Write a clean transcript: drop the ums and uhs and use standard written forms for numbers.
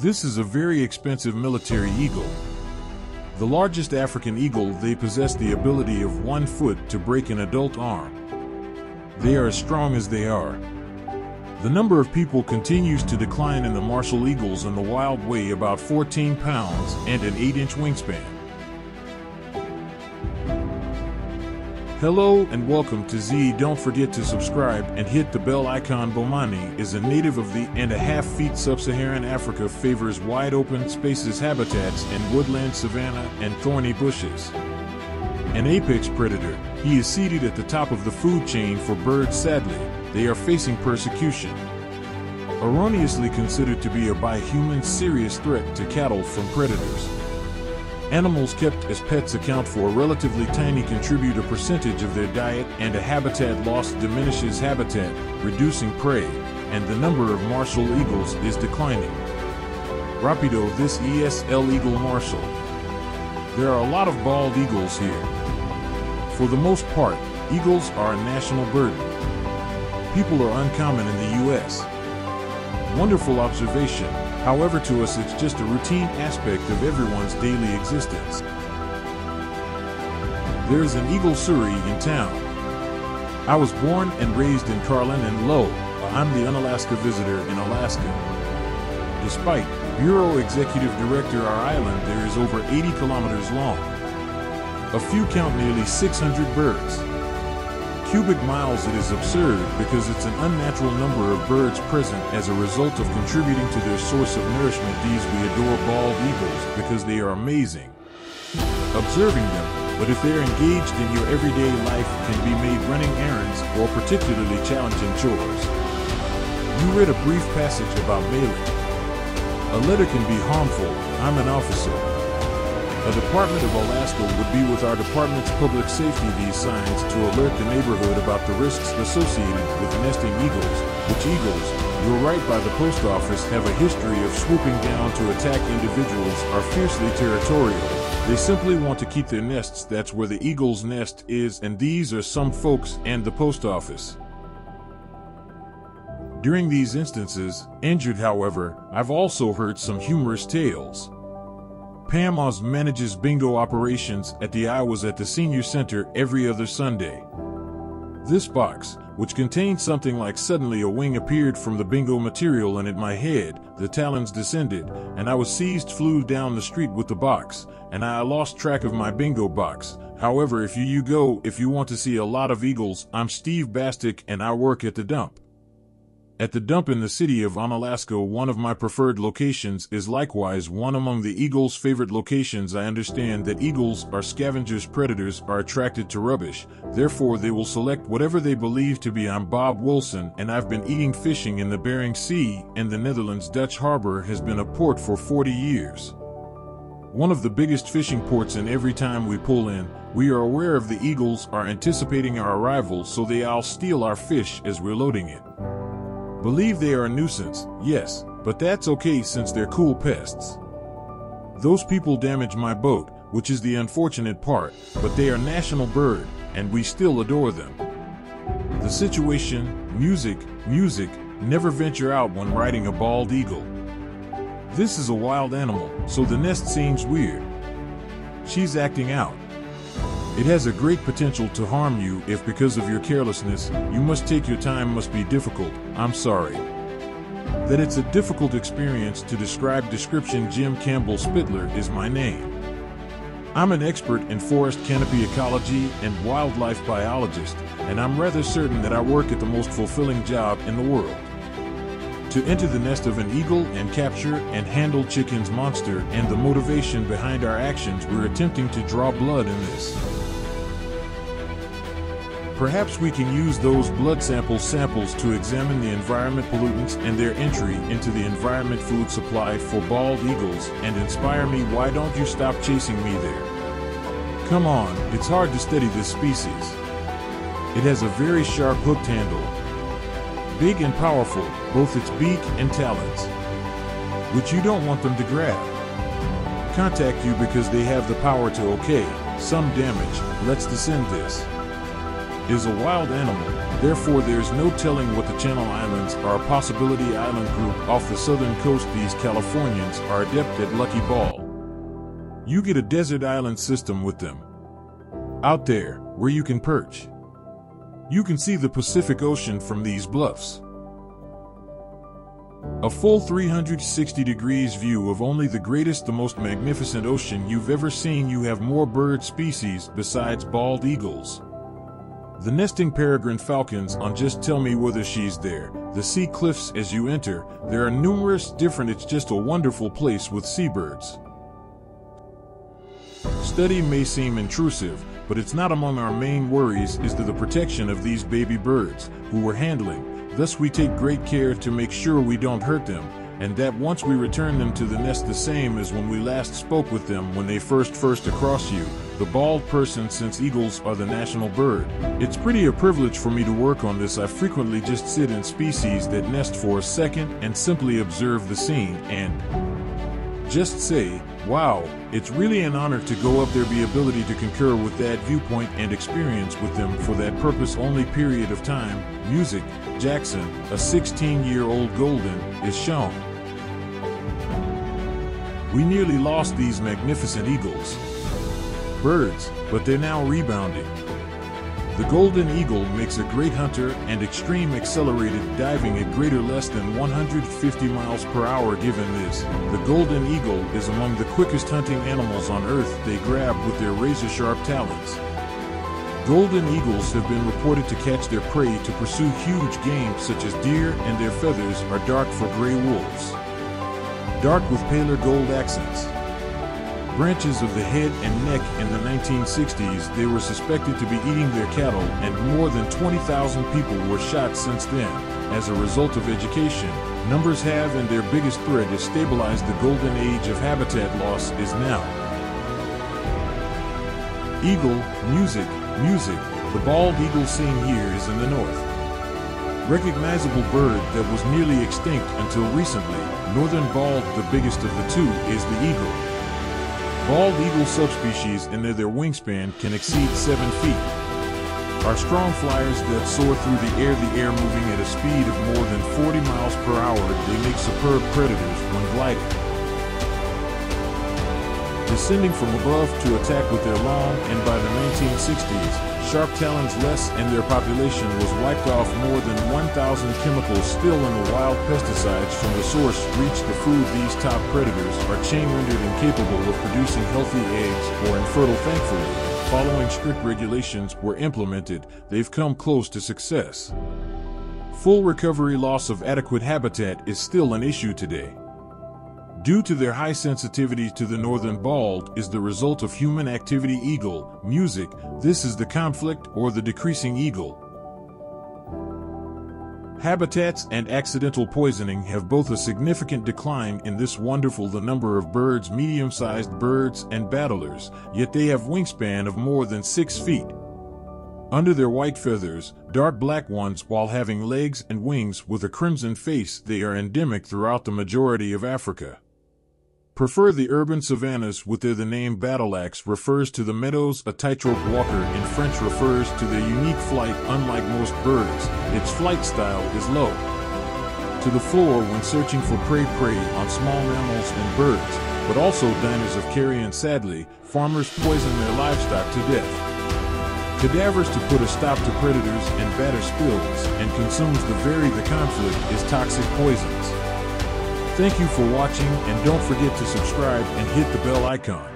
This is a very expensive military eagle. The largest African eagle, they possess the ability of 1 foot to break an adult arm. They are as strong as they are. The number of people continues to decline in the Martial eagles in the wild, weigh about 14 pounds and an 8-inch wingspan. Hello and welcome to Z. Don't forget to subscribe and hit the bell icon. Bomani is a native of the 1.5 feet sub-Saharan Africa, favors wide open spaces, habitats, and woodland, savanna, and thorny bushes. An apex predator, he is seated at the top of the food chain for birds. Sadly, they are facing persecution. Erroneously considered to be a by humans serious threat to cattle from predators. Animals kept as pets account for a relatively tiny contribute a percentage of their diet, and a habitat loss diminishes habitat, reducing prey, and the number of Martial eagles is declining. Rapido, this ESL eagle Martial. There are a lot of bald eagles here. For the most part, eagles are a national burden. People are uncommon in the U.S. Wonderful observation. However, to us it's just a routine aspect of everyone's daily existence. There's an eagle Surrey in town. I was born and raised in Carlin, and lo, I'm the Unalaska visitor in Alaska. Despite Bureau Executive Director, our island there is over 80 kilometers long. A few count nearly 600 birds. Cubic miles. It is absurd because it's an unnatural number of birds present as a result of contributing to their source of nourishment. These we adore bald eagles because they are amazing. Observing them, but if they're engaged in your everyday life, can be made running errands or particularly challenging chores. You read a brief passage about mailing. A letter can be harmful. I'm an officer. The Department of Alaska would be with our department's public safety these signs to alert the neighborhood about the risks associated with nesting eagles, which eagles, you're right, by the post office have a history of swooping down to attack individuals, are fiercely territorial. They simply want to keep their nests. That's where the eagle's nest is, and these are some folks and the post office. During these instances, injured however, I've also heard some humorous tales. Pam Oz manages bingo operations at the I was at the senior center every other Sunday. This box, which contained something like suddenly a wing appeared from the bingo material and at my head, the talons descended, and I was seized, flew down the street with the box, and I lost track of my bingo box. However, if you want to see a lot of eagles, I'm Steve Bastick and I work at the dump. At the dump in the city of Onalaska, one of my preferred locations, is likewise one among the eagles' favorite locations. I understand that eagles are scavengers. Predators are attracted to rubbish, therefore they will select whatever they believe to be. I'm Bob Wilson and I've been eating fishing in the Bering Sea, and the Netherlands. Dutch Harbor has been a port for 40 years. One of the biggest fishing ports, and every time we pull in, we are aware of the eagles are anticipating our arrival, so they all steal our fish as we're loading it. Believe they are a nuisance, yes, but that's okay since they're cool pests. Those people damage my boat, which is the unfortunate part, but they are national bird, and we still adore them. The situation, music, never venture out when riding a bald eagle. This is a wild animal, so the nest seems weird. She's acting out. It has a great potential to harm you if, because of your carelessness, you must take your time. Must be difficult. I'm sorry that it's a difficult experience to describe. Description: Jim Campbell Spittler is my name. I'm an expert in forest canopy ecology and wildlife biologist, and I'm rather certain that I work at the most fulfilling job in the world. To enter the nest of an eagle and capture and handle chickens monster, and the motivation behind our actions. We're attempting to draw blood in this. Perhaps we can use those blood samples to examine the environment pollutants and their entry into the environment food supply for bald eagles, and inspire me. Why don't you stop chasing me there? Come on, it's hard to study this species. It has a very sharp hooked handle. Big and powerful, both its beak and talons, which you don't want them to grab. Contact you because they have the power to. Okay, some damage. Let's descend this. is a wild animal, therefore there's no telling what the Channel Islands are a possibility island group off the southern coast. These Californians are adept at lucky ball. You get a desert island system with them. Out there, where you can perch. You can see the Pacific Ocean from these bluffs. A full 360 degrees view of only the greatest, the most magnificent ocean you've ever seen. You have more bird species besides bald eagles. The nesting peregrine falcons on Just Tell Me Whether She's There. The sea cliffs as you enter. There are numerous different. It's just a wonderful place with seabirds. Study may seem intrusive, but it's not. Among our main worries is the protection of these baby birds, who we're handling. Thus we take great care to make sure we don't hurt them, and that once we return them to the nest the same as when we last spoke with them when they first across you, the bald person, since eagles are the national bird. It's pretty a privilege for me to work on this. I frequently just sit in species that nest for a second and simply observe the scene and just say, wow, it's really an honor to go up there. The ability to concur with that viewpoint and experience with them for that purpose only period of time. Music, Jackson, a 16-year-old golden, is shown. We nearly lost these magnificent eagles. Birds, but they're now rebounding. The golden eagle makes a great hunter and extreme accelerated diving at greater less than 150 miles per hour. Given this, the golden eagle is among the quickest hunting animals on Earth. They grab with their razor-sharp talons. Golden eagles have been reported to catch their prey to pursue huge game such as deer, and their feathers are dark for gray wolves. Dark with paler gold accents. Branches of the head and neck. In the 1960s, they were suspected to be eating their cattle, and more than 20,000 people were shot since then. As a result of education, numbers have, and their biggest threat is stabilized. The golden age of habitat loss is now. Eagle, music. The bald eagle seen here is in the north. Recognizable bird that was nearly extinct until recently. Northern bald, the biggest of the two, is the eagle. Bald eagle subspecies and their wingspan can exceed 7 feet. Are strong flyers that soar through the air moving at a speed of more than 40 miles per hour. They make superb predators when gliding. Descending from above to attack with their long, and by the 1960s, sharp talons less, and their population was wiped off. More than 1,000 chemicals still in the wild. Pesticides from the source reach the food. These top predators are chain-rendered incapable of producing healthy eggs or infertile. Thankfully, following strict regulations were implemented, they've come close to success. Full recovery. Loss of adequate habitat is still an issue today. Due to their high sensitivity to the northern bald is the result of human activity. Eagle, music. This is the conflict or the decreasing eagle. Habitats and accidental poisoning have both a significant decline in this wonderful. The number of birds, medium-sized birds and battlers, yet they have wingspan of more than 6 feet. Under their white feathers, dark black ones, while having legs and wings with a crimson face. They are endemic throughout the majority of Africa. Prefer the urban savannas with the name battleaxe refers to the meadows. A tightrope walker in French refers to their unique flight. Unlike most birds, its flight style is low to the floor when searching for prey on small mammals and birds, but also diners of carrion. Sadly, farmers poison their livestock to death. Cadavers to put a stop to predators and batter spills and consumes the conflict is toxic poisons. Thank you for watching, and don't forget to subscribe and hit the bell icon.